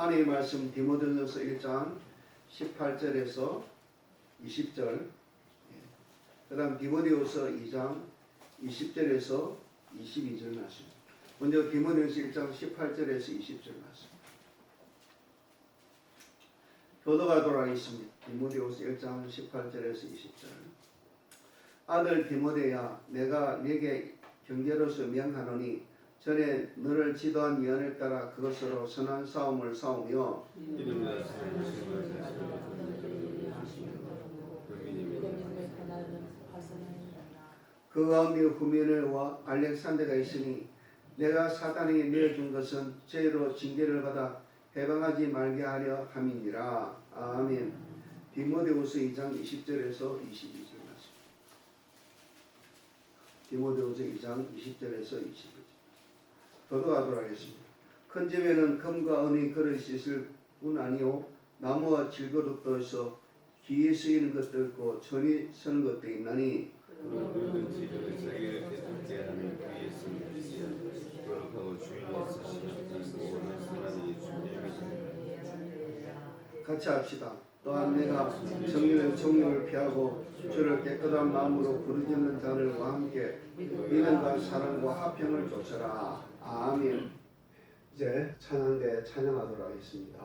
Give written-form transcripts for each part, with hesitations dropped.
하나님의 말씀 디모데전서 1장 18절에서 20절, 그 다음 디모데후서 2장 20절에서 22절 말씀. 먼저 디모데후서 1장 18절에서 20절 말씀 교도하도록 하겠습니다. 디모데후서 1장 18절에서 20절. 아들 디모데야, 내가 네게 경계로서 명하노니 전에 너를 지도한 위원을 따라 그것으로 선한 싸움을 싸우며 그 가운데 후메네와 알렉산더가 있으니 내가 사단에게 내어준 것은 죄로 징계를 받아 해방하지 말게 하려 함이니라. 아멘. 디모데후서 2장 20절에서 22절 말씀. 디모데후서 2장 20절에서 22절. 교도하도록 하겠습니다. 큰 집에는 금과 은의 그릇이 있을 뿐 아니요 나무와 질그릇도 있어 기에 쓰이는 것도 있고 천이 서는 것도 있나니 같이 합시다. 또한 내가 정욕을 피하고 주를 깨끗한 마음으로 부르짖는 자들과 함께 믿음과 사랑과 화평을 쫓아라. 아멘. 이제 찬양대 찬양하도록 하겠습니다.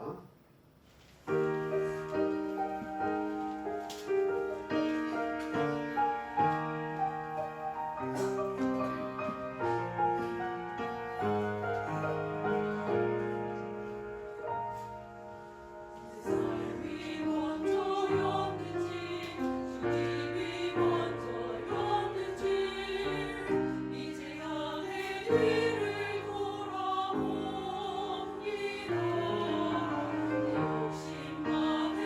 뒤를 돌아옵니다. 욕심만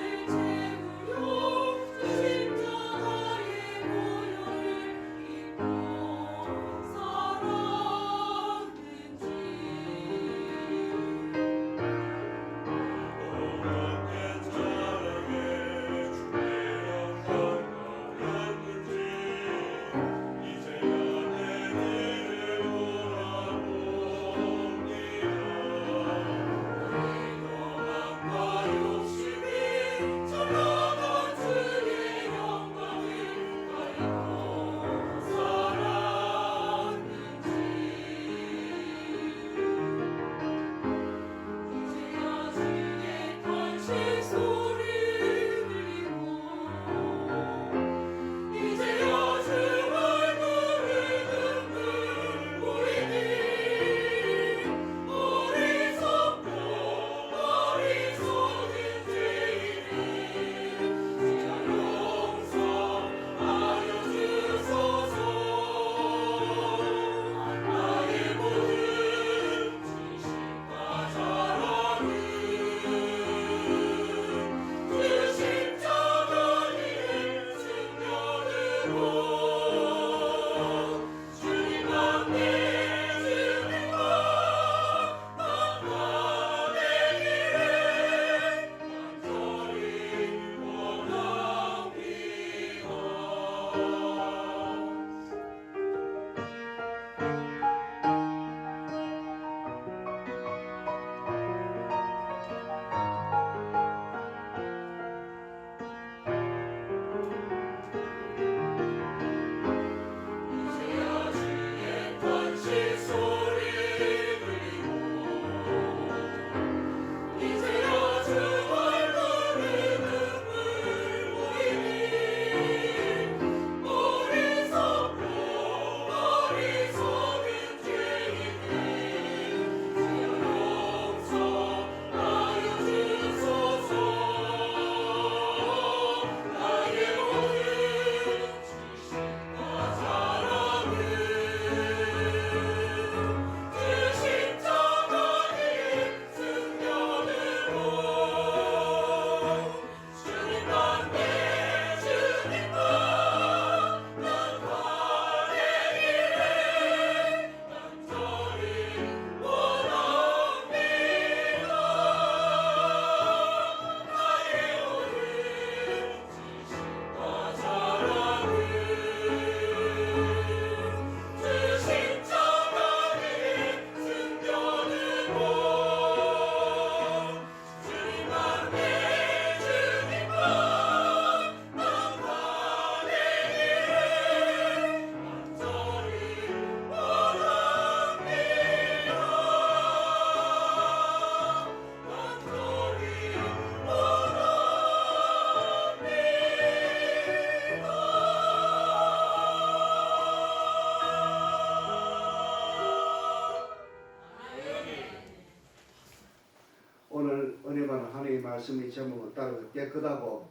오늘 은혜받는 하나님의 말씀의 제목은 따로 깨끗하고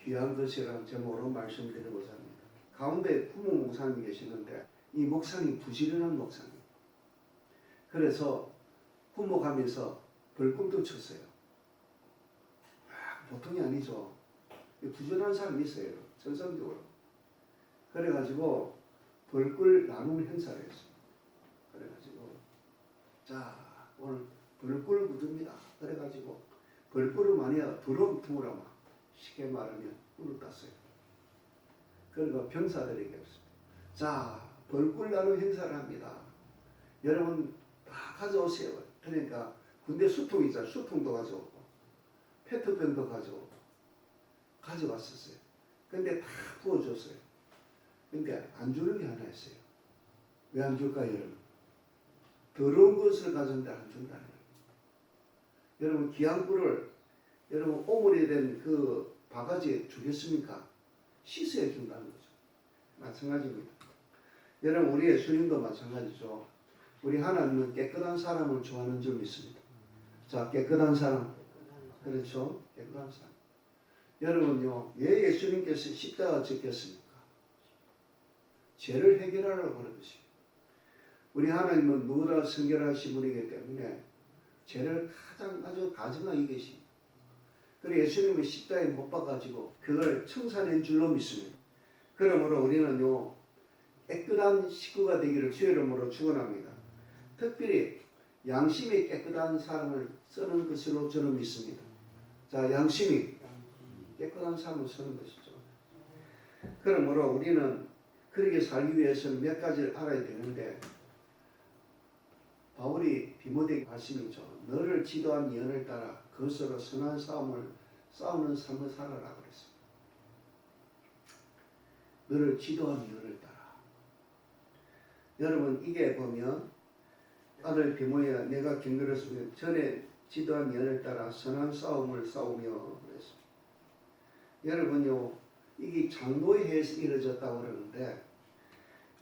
귀한 것이라는 제목으로 말씀드리고자 합니다. 가운데 부모 목사님이 계시는데 이 목사님이 부지런한 목사님. 그래서 부모 가면서 벌꿈도 쳤어요. 보통이 아니죠. 부지런한 사람이 있어요. 전성적으로. 그래가지고 벌꿀 나눔 행사를 했어요. 그래가지고 자 오늘 벌꿀 묻습니다. 그래가지고 벌꿀을 많이 두렁 투우라 막 쉽게 말하면 꿀을 땄어요. 그리고 병사들에게 했습니다. 자 벌꿀 나눔 행사를 합니다. 여러분 다 가져오세요. 그러니까 군대 수통 있잖아요. 수통도 가져오고 페트병도 가져왔었어요. 근데 다 부어줬어요. 근데 안 주는 게 하나 있어요. 왜 안 줄까요, 여러분? 더러운 것을 가졌는데 안 준다는 거예요. 여러분 귀한 꿀을 여러분 오물이 된 그 바가지에 주겠습니까? 씻어야 준다는 거죠. 마찬가지입니다. 여러분 우리 예수님도 마찬가지죠. 우리 하나님은 깨끗한 사람을 좋아하는 줄 믿습니다. 자 깨끗한 사람. 그렇죠? 깨끗한 사람. 여러분요 왜 예수님께서 십자가 지켰습니까? 죄를 해결하려고 그런 것이에요. 우리 하나님은 누구나 성결하신 분이기 때문에 죄를 가장 아주 가증하게 이기십니다. 그리고 예수님은 십자가에 못 박아가지고 그걸 청산한 줄로 믿습니다. 그러므로 우리는요 깨끗한 식구가 되기를 주의 이름으로 축원합니다. 특별히 양심이 깨끗한 사람을 쓰는 것으로 저는 믿습니다. 자 양심이 깨끗한 사람을 쓰는 것이죠. 그러므로 우리는 그렇게 살기 위해서는 몇 가지를 알아야 되는데 바울이 디모데에게 말씀이죠. 너를 지도한 예언을 따라 그것으로 선한 싸움을 싸우는 삶을 살아라 그랬습니다. 너를 지도한 예언을 따라. 여러분 이게 보면 아들 디모데야 내가 경건했으면 전에 지도한 예언을 따라 선한 싸움을 싸우며 그랬습니다. 여러분요 이게 장로회에서 이루어졌다고 그러는데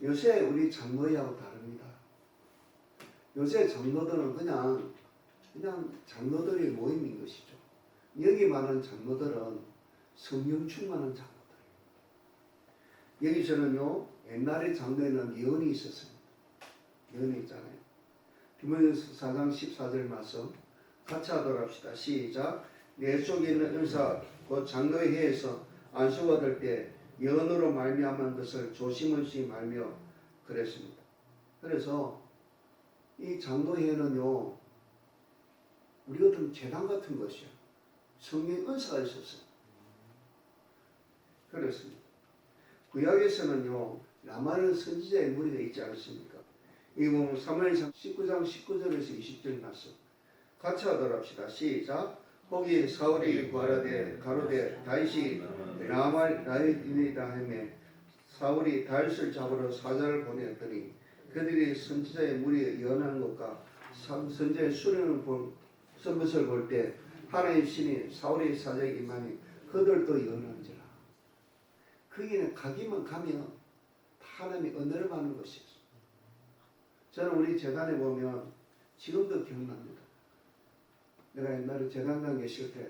요새 우리 장로회하고 다릅니다. 요새 장로들은 그냥 장로들의 모임인 것이죠. 여기 많은 장로들은 성령 충만한 장로들이에요. 여기서는요 옛날에 장로에는 예언이 있었습니다. 예언이 있잖아요. 디모데후서 4장 14절 말씀 같이 하도록 합시다. 시작. 내 속에 있는 은사 곧 장로의 해에서 안수가 될 때 예언으로 말미암은 것을 조심없이 말며 그랬습니다. 그래서 이 장로회는요 우리 같은 재단 같은 것이요. 성령 은사가 있었어요. 그렇습니다. 구약에서는요 라마는 선지자의 무리가 있지 않습니까? 이 보면 사무엘상 19장 19절에서 20절 말씀 같이 하도록 합시다. 시작. 거기 사울이 가로되 다윗이 라마이다 하며 사울이 다윗을 잡으러 사자를 보냈더니 그들이 선지자의 무리에 예언하는 것과 선지자의 수련을 쓴 것을 볼 때 하나님의 신이 사울의 사자에게 임하니 그들도 예언한지라. 거기는 가기만 가면 하나님의 은혜를 받는 것이었어요. 저는 우리 재단에 보면 지금도 기억납니다. 내가 옛날에 재단장 계실 때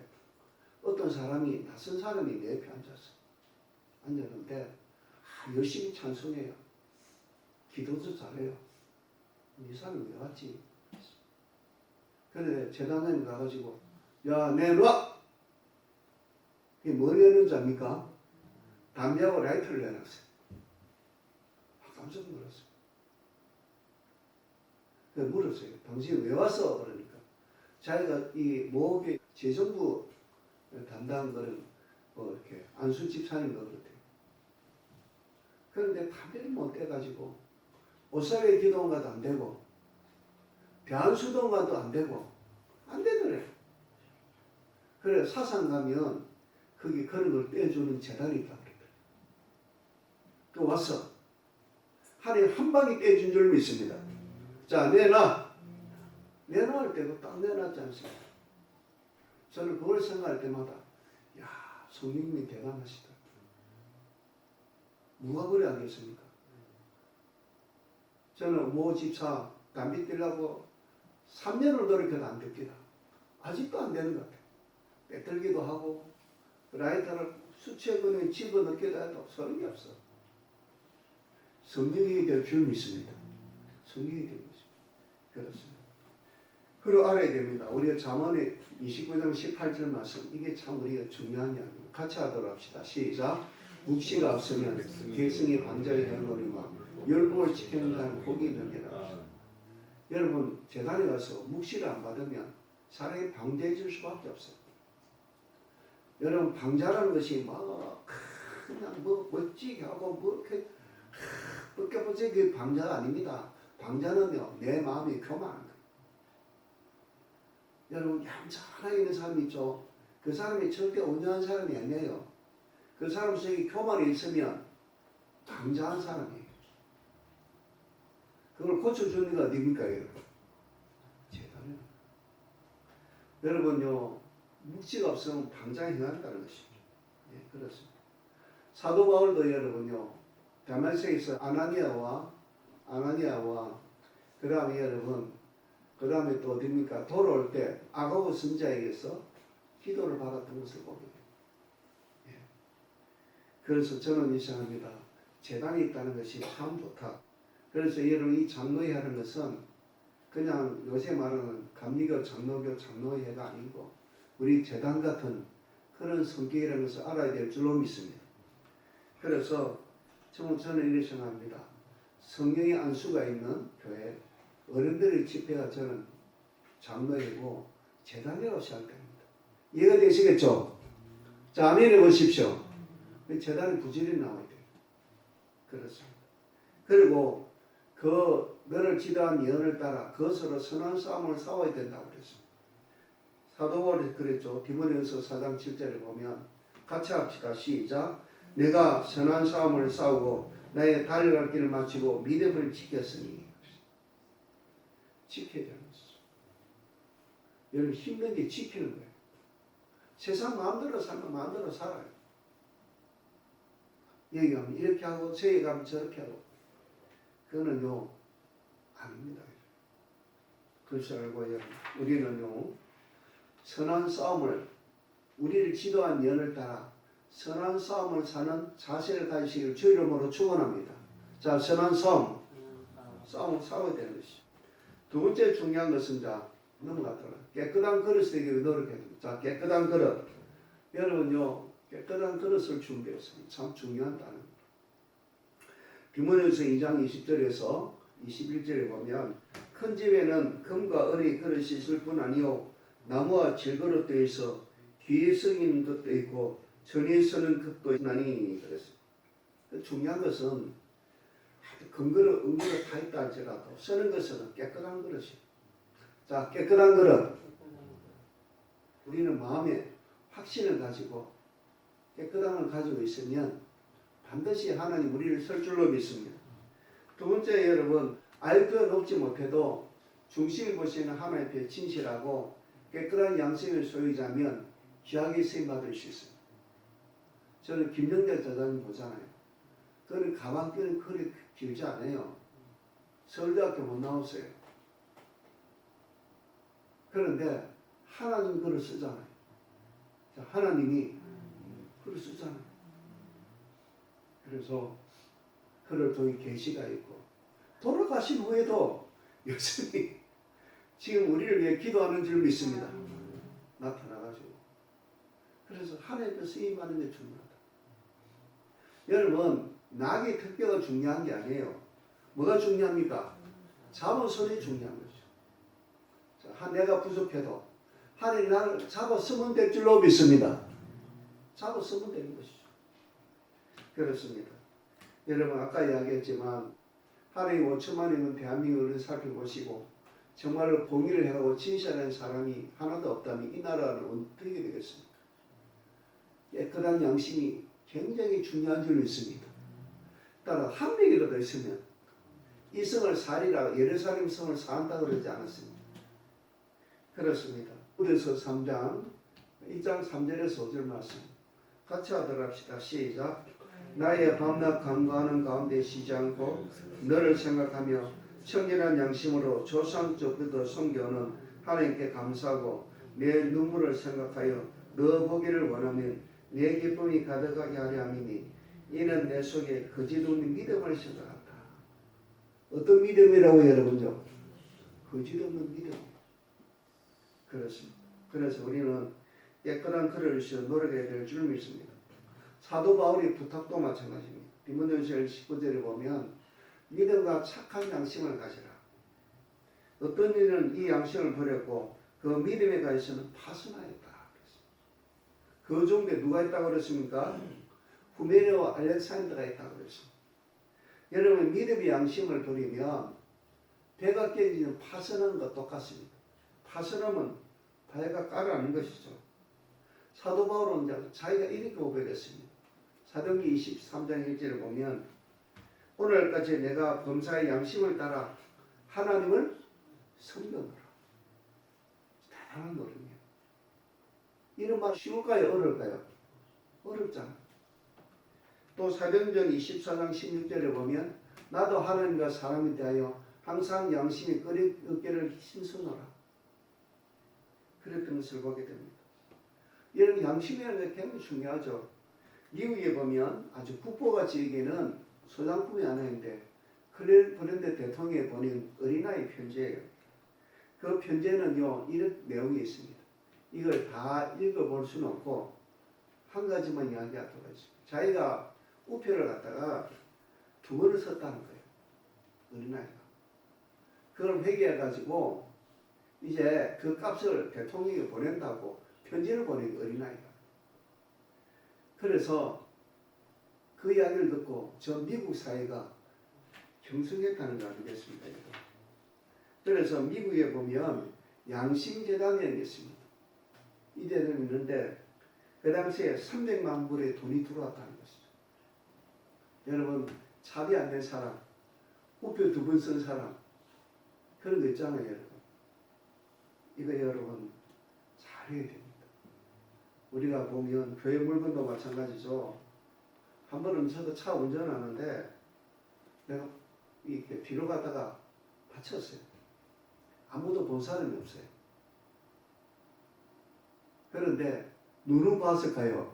어떤 사람이 낯선 사람이 내 옆에 앉았는데 열심히 찬송해요. 기도도 잘해요. 이 사람이 왜 왔지? 그래 재단장님 가가지고 야 내놔! 이게 뭘 내는 줄 압니까? 담배하고 라이터를 내놨어요. 깜짝 놀랐어요. 그래서 물었어요. 당신 왜 왔어? 그러니까 자기가 이 모교회 재정부 담당한 거는 이렇게 안수 집사님 거 같아요. 그런데 담배를 못 떼가지고 옷사회 기도원가도 안 되고 배안수동가도 안 되고 안 되더래. 그래 사상 가면 거기 그런 걸 떼주는 재단이 있다 그랬더래. 또 왔어. 하루에 한 방에 떼준 줄 믿습니다. 자 내놔 할 때도 딱 내놨지 않습니까? 저는 그걸 생각할 때마다 야 성령님이 대단하시다. 누가 그래 하겠습니까? 저는 모 집사 담배 떼려고 3년을 노력해도 안 됩니다. 아직도 안 되는 것 같아요. 빼들기도 하고 라이터를 수채근에 집어넣기도 해도 소용이 없어. 성령이 될 줄 믿습니다. 성령이 될 것입니다. 그렇습니다. 그리고 알아야 됩니다. 우리가 잠언의 29장 18절 말씀, 이게 참 우리가 중요한 이야기입니다. 같이 하도록 합시다. 시작. 묵시가 없으면 계승이 방자에 되노니와 열국을 지키는 자는 복이 있느니라. 여러분 재단에 가서 묵시를 안 받으면 사람이 방자해질 수밖에 없어요. 여러분 방자라는 것이 막 그냥 뭐 멋지게 하고 뭐 이렇게 벗겨보지 그 방자가 아닙니다. 방자는요 내 마음이 교만한 거예요. 여러분 얌전하게 있는 사람이 있죠. 그 사람이 절대 온전한 사람이 아니에요. 그 사람 속에 교만이 있으면 방자한 사람이에요. 그걸 고쳐주는 게 어디입니까 여러분? 재단이에요. 여러분요 묵시가 없으면 방자에 행한다는 것입니다. 예, 그렇습니다. 사도 바울도 여러분요 다메섹에서 아나니아와 그 다음에 여러분 그 다음에 또 어디입니까? 돌아올 때 아가고 선자에게서 기도를 받았던 것을 보게 돼요. 예. 그래서 저는 이상합니다. 재단이 있다는 것이 참 좋다. 그래서 여러분 이 장로회 하는 것은 그냥 요새 말하는 감리교 장로회가 아니고 우리 재단 같은 그런 성격이라는 것을 알아야 될 줄로 믿습니다. 그래서 저는 이렇게 생각합니다. 성령의 안수가 있는 교회, 어른들의 집회가 저는 장로회고 재단이라고 생각합니다. 이해가 되시겠죠? 자, 아멘 해보십시오. 재단이 부지런히 나와야 돼요. 그렇습니다. 그리고 너를 지도한 예언을 따라 그것으로 선한 싸움을 싸워야 된다고 그랬습니다. 사도 바울이 그랬죠. 디모데후서 4장 7절에 보면 같이 합시다. 시작. 내가 선한 싸움을 싸우고 나의 달려갈 길을 마치고 믿음을 지켰으니. 지켜야 되는 것이죠. 여러분 힘든 게 지키는 거예요. 세상 마음대로 살면 마음대로 살아요. 여기 가면 이렇게 하고 저기 가면 저렇게 하고 그거는요 아닙니다. 그것을 알고 우리는요 선한 싸움을 우리를 지도한 연을 따라 선한 싸움을 사는 자세를 가지시기를 주 이름으로 축원합니다. 자, 선한 싸움을 싸워야 되는 것이죠. 두 번째 중요한 것은 자 넘어가더라. 깨끗한 그릇이 되기 위해 노력해야 됩니다. 자, 깨끗한 그릇. 여러분요 깨끗한 그릇을 준비했습니다. 참 중요한 단어. 디모데후서 2장 20절에서 21절에 보면 큰 집에는 금과 은의 그릇이 있을 뿐 아니요 나무와 질그릇도 있어 뒤에 서는 것도 있고 전에 서는 것도 있나니 그랬습니다. 중요한 것은 금그릇, 은그릇 다 있다 할지라도 쓰는 것은 깨끗한 그릇이. 자, 깨끗한 그릇. 우리는 마음에 확신을 가지고 깨끗한 걸 가지고 있으면 반드시 하나님 우리를 설 줄로 믿습니다. 두 번째 여러분 알거 높지 못해도 중심을 보시는 하나님 앞에 진실하고 깨끗한 양심의 소유자면 귀하게 쓰임 받을 수 있습니다. 저는 김정대 저자님 보잖아요. 그는 가방끈이 그리 길지 않아요. 서울대학교 못 나왔어요. 그런데 하나님 글을 쓰잖아요. 하나님이 글을 쓰잖아요. 그래서 그를 통해 계시가 있고 돌아가신 후에도 여전히 지금 우리를 위해 기도하는 줄 믿습니다. 나타나가지고. 그래서 하나님께 쓰임받는 게 중요하다. 여러분 낙의 특별가 중요한 게 아니에요. 뭐가 중요합니까? 잡아서는 중요한 거죠. 자, 내가 부족해도 하나님 나를 잡아서면 될 줄로 믿습니다. 잡아서면 되는 것이죠. 그렇습니다. 여러분 아까 이야기했지만 하나님 5천만 명은 대한민국을 살펴보시고 정말로 공의를 하고 진실한 사람이 하나도 없다면 이 나라는 어떻게 되겠습니까? 깨끗한 양심이 굉장히 중요한 줄 믿습니다. 따라 한 명이라도 있으면 이 성을 살리라 예루살렘 성을 산다고 그러지 않았습니다. 그렇습니다. 고린도서 3장 2장 3절에서 5절 말씀 같이 하도록 합시다. 시작. 나의 밤낮 간구하는 가운데 쉬지 않고 너를 생각하며 청결한 양심으로 조상적부터 섬겨오는 하나님께 감사하고 내 눈물을 생각하여 너 보기를 원하면 내 기쁨이 가득하게 하려 함이니 이는 내 속에 거짓 없는 믿음을 생각한다. 어떤 믿음이라고 여러분요? 거짓 없는 믿음. 그렇습니다. 그래서 우리는 깨끗한 글을 써 노력해야 될 줄 믿습니다. 사도 바울의 부탁도 마찬가지입니다. 디모데후서 19절에 보면 믿음과 착한 양심을 가지라. 어떤 이는 이 양심을 버렸고 그 믿음에 관해서는 파선하였다. 그 중에 누가 있다고 그랬습니까? 후메네와 알렉산더가 있다고 그랬습니다. 여러분 믿음의 양심을 버리면 배가 깨지는 파선하는 것 똑같습니다. 파선하면 배가 깔아앉는 것이죠. 사도 바울은 이제 자기가 이렇게 고백했습니다. 사도행전 23장 1절을 보면 오늘까지 내가 범사의 양심을 따라 하나님을 섬겨노라. 대단한 노력이에요. 이런 말 쉬울까요? 어려울까요? 어렵잖아. 또 사도행전 24장 16절에 보면 나도 하나님과 사람에 대하여 항상 양심이 어깨를 힘쓰노라. 그랬던 것을 보게 됩니다. 이런 양심이라는 게 굉장히 중요하죠. 미국에 보면 아주 국보가치에게는 소장품이 하나인데 클린턴 대통령이 보낸 어린아이 편지예요. 그 편지에는요 이런 내용이 있습니다. 이걸 다 읽어볼 수는 없고 한 가지만 이야기하도록 하겠습니다. 자기가 우표를 갖다가 2번을 썼다는 거예요. 어린아이가. 그걸 회개해가지고 이제 그 값을 대통령이 보낸다고 편지를 보낸 어린아이가. 그래서 그 이야기를 듣고 전 미국 사회가 경성했다는 거 아니겠습니까? 그래서 미국에 보면 양심재단이라는 게 있습니다. 이 재단이 있는데 그 당시에 300만 불의 돈이 들어왔다는 것이죠. 여러분 차비 안 된 사람, 우표 2번 쓴 사람 그런 거 있잖아요. 여러분. 이거 여러분 잘해야 됩니다. 우리가 보면 교회 물건도 마찬가지죠. 한 번은 저도 차 운전하는데 내가 이렇게 뒤로 가다가 다쳤어요. 아무도 본 사람이 없어요. 그런데 눈은 봤을까요?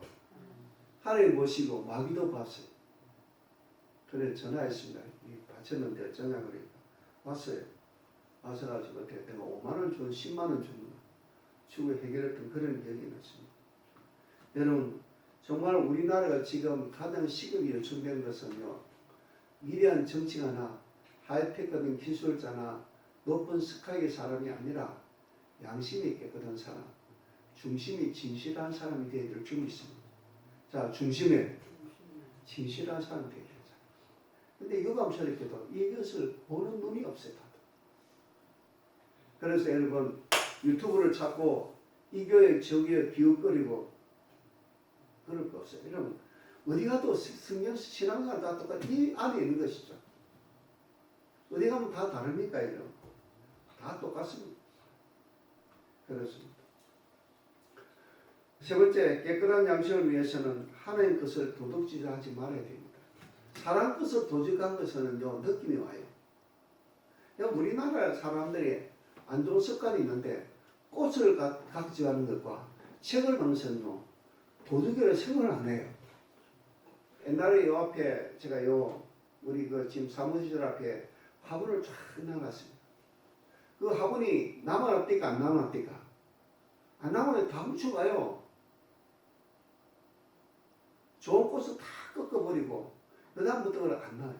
하나님 보시고 마귀도 봤어요. 그래 전화했습니다. 다쳤는데 어쩌냐 그러니까 왔어요. 와서가지고 내가 5만 원 준 10만 원 준 주고 해결했던 그런 기억이 났습니다. 여러분 정말 우리나라가 지금 가장 시급이 요청되는 것은요. 위대한 정치가나 하이테크적인 기술자나 높은 스카이의 사람이 아니라 양심이 깨끗한 사람, 중심이 진실한 사람이 되어야 될 줄 믿습니다. 자, 중심에 진실한 사람이 되어야 됩니다. 근데 유감스럽게도 이것을 보는 눈이 없어요. 다들. 그래서 여러분 유튜브를 찾고 이 교회 저 교회 비웃거리고 그럴 거 없어요. 여러분 어디 가도 성경 신앙생활 다 똑같이 이 안에 있는 것이죠. 어디 가면 다 다릅니까? 여러분? 다 똑같습니다. 그렇습니다. 세 번째, 깨끗한 양심을 위해서는 하나님 것을 도둑질하지 말아야 됩니다. 사람 것을 도둑한 것은요 느낌이 와요. 우리나라 사람들이 안 좋은 습관이 있는데 꽃을 각지하는 것과 책을 보면서는요 도둑이라 생각을 안 해요. 옛날에 요 앞에 제가 우리 지금 사무실 앞에 화분을 쫙 넣어놨습니다. 그 화분이 남아납니까 안 남아납니까? 안 남으면 다 훔쳐가요. 좋은 꽃을 다 꺾어버리고 그 다음부터 그걸 안 나요.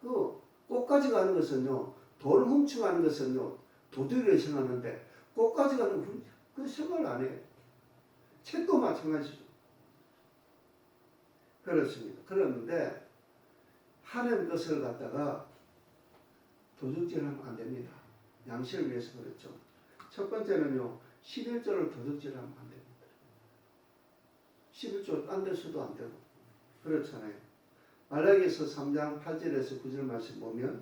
그 꽃까지 가는 것은요 돌을 훔쳐가는 것은요 도둑이라 생각하는데 꽃까지 가는 그 생각을 안 해요. 책도 마찬가지죠. 그렇습니다. 그런데 하는 것을 갖다가 도둑질하면 안 됩니다. 양심을 위해서 그렇죠. 첫 번째는요 11조를 도둑질하면 안 됩니다. 11조 딴 데서도 안 되고 그렇잖아요. 말라기서 3장 8절에서 9절 말씀 보면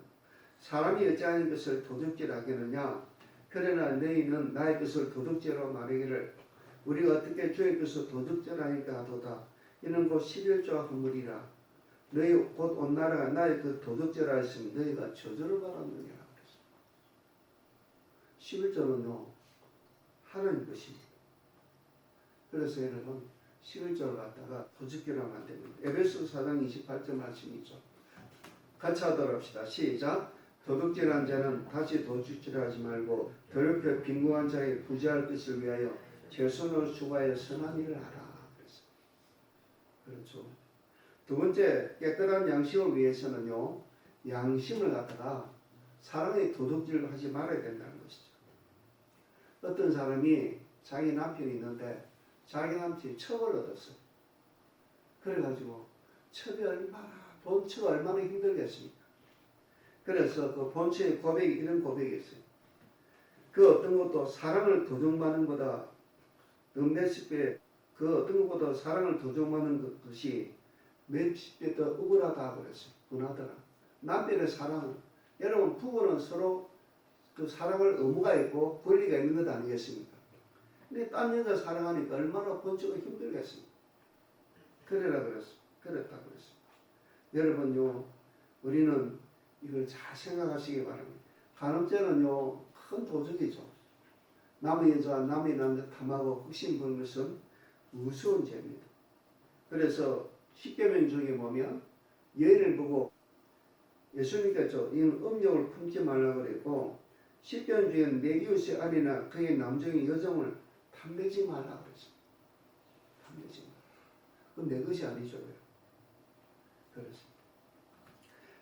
사람이 어찌하는 것을 도둑질하겠느냐 그러나 너희는 나의 것을 도둑질하고 말하기를 우리가 어떻게 주의 것을 도둑질하니까 하도다 이는 곧 11조와 허물이라 너희 곧 온 나라가 나의 그 도둑질하였으면 너희가 저주를 받았느니라 그랬습니다. 11조는요 하나님 것입니다. 그래서 여러분 11조를 갖다가 도둑질을 하면 안 됩니다. 에베소 4장 28절 말씀이죠. 같이 하도록 합시다. 시작. 도둑질한 자는 다시 도둑질하지 말고 더럽게 빈궁한 자의 부지할 것을 위하여 제 손으로 수고하여 선한 일을 하라. 그렇죠. 두 번째, 깨끗한 양심을 위해서는요, 양심을 갖다가 사람의 도둑질을 하지 말아야 된다는 것이죠. 어떤 사람이 자기 남편이 있는데 자기 남편이 첩을 얻었어요. 그래가지고 첩이 얼마나, 본처가 얼마나 힘들겠습니까? 그래서 그 본처의 고백이 이런 고백이 있어요. 그 어떤 것도 사랑을 도둑마는 것보다 몇십 배, 그 어떤 것보다 사랑을 도둑마는 것이 몇십 배 더 억울하다고 그랬어요. 분하더라. 남편의 사랑은, 여러분 부부는 서로 그 사랑할 의무가 있고 권리가 있는 것 아니겠습니까? 근데 딴 여자 사랑하니까 얼마나 본처가 힘들겠습니까? 그랬다 그랬어요. 여러분요, 우리는 이걸 잘 생각하시기 바랍니다. 간음죄는요, 큰 도둑이죠. 남의 여자와 남의 남자 탐하고 흑심 부는 것은 무서운 죄입니다. 그래서 10계명 중에 보면 여인을 보고 예수님께서 이는 음욕을 품지 말라고 그랬고 10계명 중에 내 이웃의 아내나 그의 남정의 여정을 탐내지 말라고 그랬어요. 탐내지 말라. 그건 내 것이 아니죠. 그래서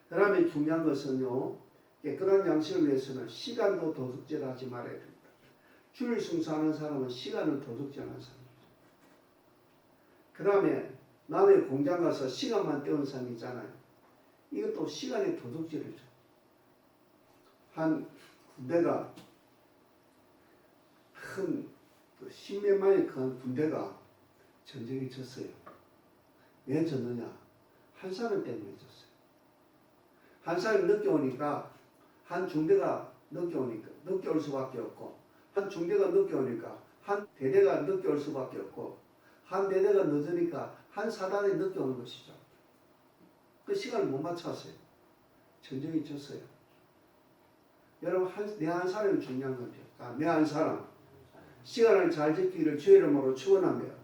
그 다음에 중요한 것은요, 깨끗한 양식을 위해서는 시간도 도둑질하지 말아야 됩니다. 주일 성수하는 사람은 시간을 도둑질하는 사람이죠. 그 다음에 남의 공장 가서 시간만 때우는 사람이 있잖아요. 이것도 시간의 도둑질이죠. 한 군대가 큰 십몇만이 큰 군대가 전쟁에 졌어요. 왜 졌느냐? 한 사람 때문에 졌어요. 한 사람이 늦게 오니까 한 중대가 늦게 오니까 늦게 올 수밖에 없고 한 중대가 늦게 오니까 한 대대가 늦게 올 수밖에 없고 한 대대가 늦으니까 한 사단이 늦게 오는 것이죠. 그 시간을 못 맞췄어요. 전쟁이 졌어요. 여러분 내 한 사람이 중요한 거죠. 내 한 사람 시간을 잘 지키기를 주의 이름으로 축원합니다.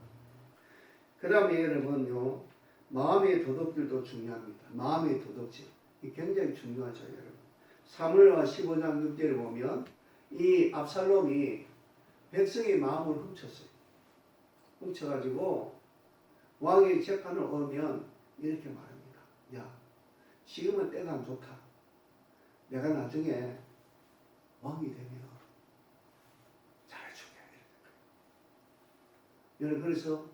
그 다음에 여러분요, 마음의 도둑질도 중요합니다. 마음의 도둑질 이 굉장히 중요하죠. 여러분 사무엘하 15장 6절을 보면 이 압살롬이 백성의 마음을 훔쳤어요. 훔쳐가지고 왕의 재판을 오면 이렇게 말합니다. 야, 지금은 때가 안 좋다. 내가 나중에 왕이 되면 잘해줄게. 여러분 그래서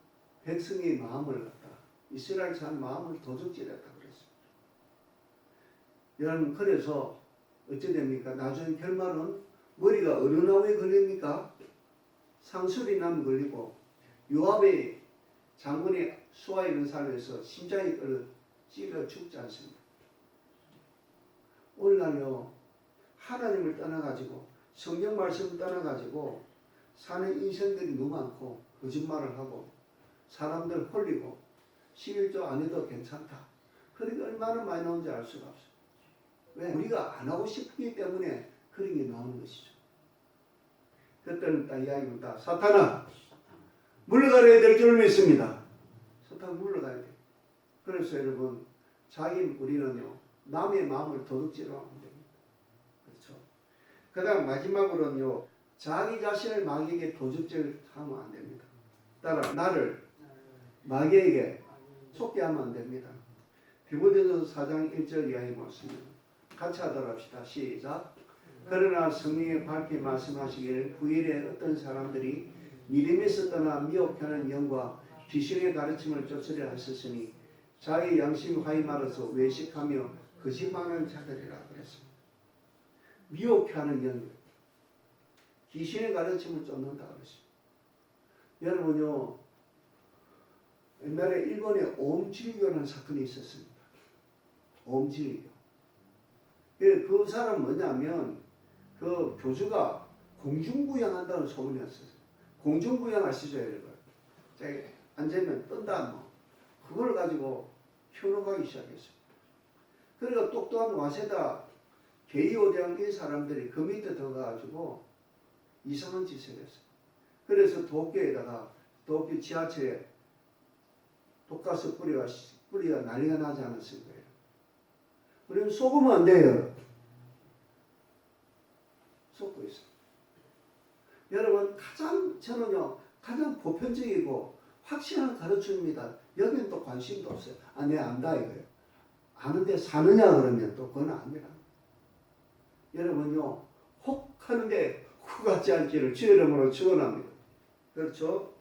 백성의 마음을 갖다 이스라엘 사람 마음을 도둑질했다 그랬어요. 여러분 그래서 어찌 됩니까? 나중에 결말은 머리가 어느 나무에 걸립니까? 상술이 나무 걸리고 요압의 장군이 수하에 있는 삶에서 심장이 찔러 죽지 않습니다. 오늘날요 하나님을 떠나가지고 성경 말씀을 떠나가지고 사는 인생들이 너무 많고 거짓말을 하고 사람들 홀리고 11조 안 해도 괜찮다. 그러니까 얼마나 많이 나오는지 알 수가 없어요. 왜? 우리가 안 하고 싶기 때문에 그런 게 나오는 것이죠. 그때는 딱 이야기입니다. 사탄아 물러가야 될 줄 믿습니다. 사탄 물러가야 돼. 그래서 여러분 우리는요 남의 마음을 도둑질하면 안 됩니다. 그렇죠. 그 다음 마지막으로는요 자기 자신을 마귀에게 도둑질하면 안 됩니다. 따라 나를 마귀에게 속게 하면 안 됩니다. 디모데전서 4장 1절 이하의 말씀입니다. 같이 하도록 합시다. 시작. 그러나 성령이 밝게 말씀하시기를 후일에 어떤 사람들이 믿음에서 떠나 미혹하는 영과 귀신의 가르침을 쫓으려 하셨으니 자기 양심 하이 말아서 외식하며 거짓말하는 자들이라 그랬습니다. 미혹하는 영, 귀신의 가르침을 쫓는다 그랬습니다. 여러분요, 옛날에 일본에 옴질교라는 사건이 있었습니다. 옴질교. 그 사람은 뭐냐면 그 교주가 공중부양한다는 소문이 났어요. 공중부양 아시죠, 여러분? 앉으면 뜬다 뭐. 그걸 가지고 현혹하기 시작했어요. 그러니까 똑똑한 와세다 게이오대왕 이 사람들이 그 밑에 들어가가지고 이상한 짓을 했어요. 그래서 도쿄에다가 도쿄 지하철에 독가스 뿌리가 난리가 나지 않았을 거예요. 그러면 속으면 안 돼요. 속고 있어요. 여러분 저는요 가장 보편적이고 확실한 가르침입니다. 여기는 또 관심도 없어요. 내 안다 이거예요. 아는데 사느냐 그러면 또 그건 아니라. 여러분요 혹 하는데 후 같지 않기를 주 이름으로 축원합니다. 그렇죠?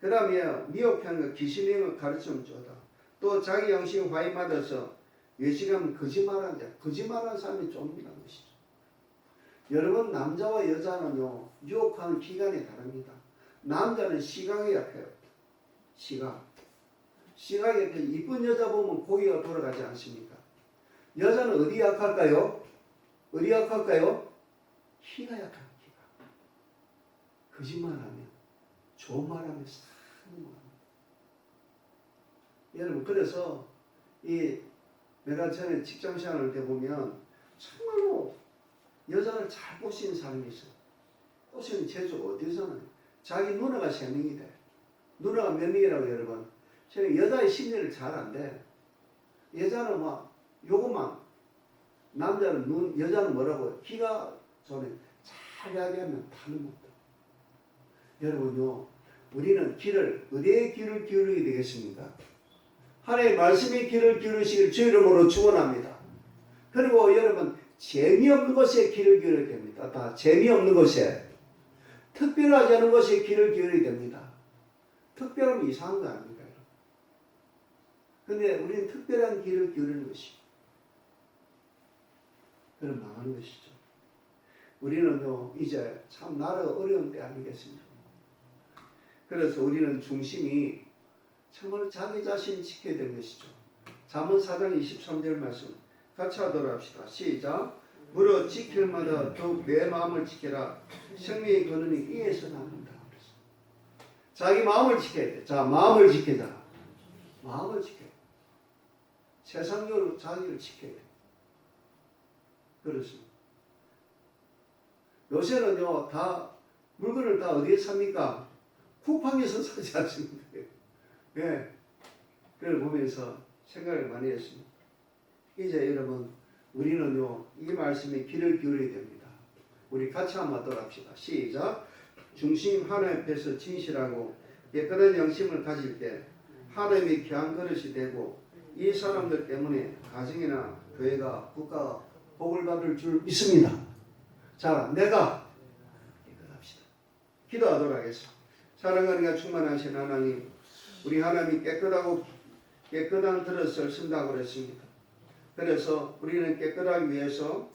그 다음에 미혹하는 기신행을 가르치면 좋다. 또 자기 양심 화인받아서 외식하면 거짓말하는 사람이 좁다는 것이죠. 여러분 남자와 여자는요 유혹하는 기간이 다릅니다. 남자는 시각에 약해요. 시각에 약해서 이쁜 여자 보면 고개가 돌아가지 않습니까? 여자는 어디 약할까요? 키가 약합니다. 거짓말하면 좋은 말하면 사는 말. 여러분 그래서 내가 전에 직장 생활을 때 보면 정말로 여자를 잘 보시는 사람이 있어요. 보시는 재주가 어디서는 자기 누나가 3명이 돼. 누나가 몇 명이라고 여러분? 저는 여자의 심리를 잘 안 돼. 여자는 막 요것만, 여자는 뭐라고요? 기가 전에 잘 이야기하면 다는 못다. 여러분요, 우리는 어디에 귀를 기울이게 되겠습니까? 하나님의 말씀에 귀를 기울이시길 주 이름으로 축원합니다. 그리고 여러분 재미없는 것에 귀를 기울여야 됩니다. 다 재미없는 것에, 특별하지 않은 것에 귀를 기울여야 됩니다. 특별하면 이상한 거 아닙니까? 근데 우리는 특별한 귀를 기울이는 것이 그럼 망하는 것이죠. 우리는요 이제 참 나라가 어려운 때 아니겠습니까? 그래서 우리는 중심이 정말 자기 자신을 지켜야 되는 것이죠. 잠언 4장 23절 말씀 같이 하도록 합시다. 시작. 무릇 지킬 마다 더욱 내 마음을 지켜라. 생명의 근원이 이에서 나온다. 자기 마음을 지켜야 돼. 자, 마음을 지키자. 마음을 지켜야 돼. 세상적으로 자기를 지켜야 돼. 그렇습니다. 요새는요, 물건을 다 어디에 삽니까? 쿠팡에서 사지 않습니까? 예. 그걸 보면서 생각을 많이 했습니다. 이제 여러분, 우리는요, 이 말씀에 귀를 기울여야 됩니다. 우리 같이 한번 하도록 합시다. 시작. 중심 하나님 앞에서 진실하고 깨끗한 영심을 가질 때 하나님의 귀한 그릇이 되고 이 사람들 때문에 가정이나 교회가 국가가 복을 받을 줄 믿습니다. 자, 내가 깨끗합시다. 기도하도록 하겠습니다. 사랑하는 충만하신 하나님, 우리 하나님이 깨끗한 그릇을 쓴다고 그랬습니다. 그래서 우리는 깨끗하기 위해서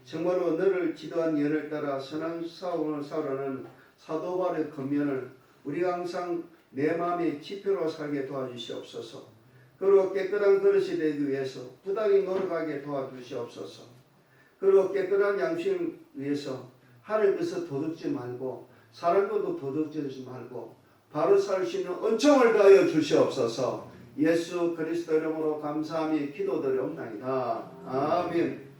정말로 너를 지도한 예를 따라 선한 싸움을 싸우라는 사도 바울의 권면을 우리가 항상 내 마음의 지표로 살게 도와주시옵소서. 그리고 깨끗한 그릇이 되기 위해서 부단히 노력하게 도와주시옵소서. 그리고 깨끗한 양심을 위해서 하늘께서 도둑지 말고 사람과도 도둑질하지 말고 바로 살 수 있는 은총을 다하여 주시옵소서. 예수 그리스도 이름으로 감사하며 기도드리옵나이다. 아멘.